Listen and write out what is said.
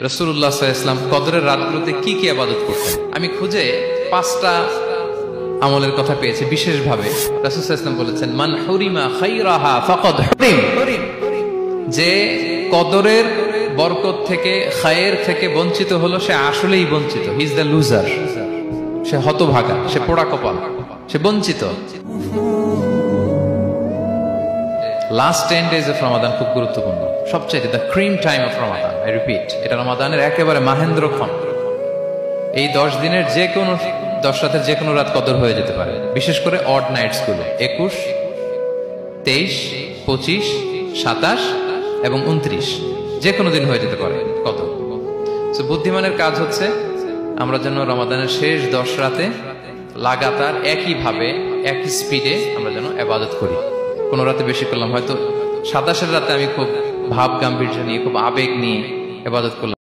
রাসূলুল্লাহ সাল্লাল্লাহু আলাইহি ওয়াসাল্লাম কদরের রাতগুলোতে কি কি ইবাদত করতেন। আমি খুঁজে 5টা আমলের কথা পেয়েছি বিশেষভাবে। রাসূল সাল্লাল্লাহু আলাইহি ওয়াসাল্লাম বলেছেন, মান হুরিমা খায়রাহা ফাকাদ হুরিম, যে কদরের বরকত থেকে খায়ের থেকে বঞ্চিত হলো সে আসলেই বঞ্চিত। হি ইজ দ্য লুজার, সে হতভাগা, সে পোড়া কপাল, সে বঞ্চিত। লাস্ট 10 days অফ রমাদান খুব গুরুত্বপূর্ণ, সবচেয়ে the cream time of Ramadan. I repeat, এটা রমাদানের একেবারে মাহেন্দ্রক্ষণ। এই 10 দিনের যে কোনো 10 রাতের যে কোনো রাত কদর হয়ে যেতে পারে, বিশেষ করে অড নাইটস গুলো 21, 23, 25, 27 এবং 29, যে কোনো দিন হয়ে যেতে পারে কদর। তো বুদ্ধিমানের কাজ হচ্ছে আমরা যেন রমাদানের শেষ 10 রাতে লাগাতার একইভাবে একই স্পিডে আমরা যেন ইবাদত করি। কোন রাতে বেশি করলাম, হয়তো 27-এর রাতে আমি খুব ভাব গাম্ভীর্য নিয়ে খুব আবেগ নিয়ে ইবাদত করলাম,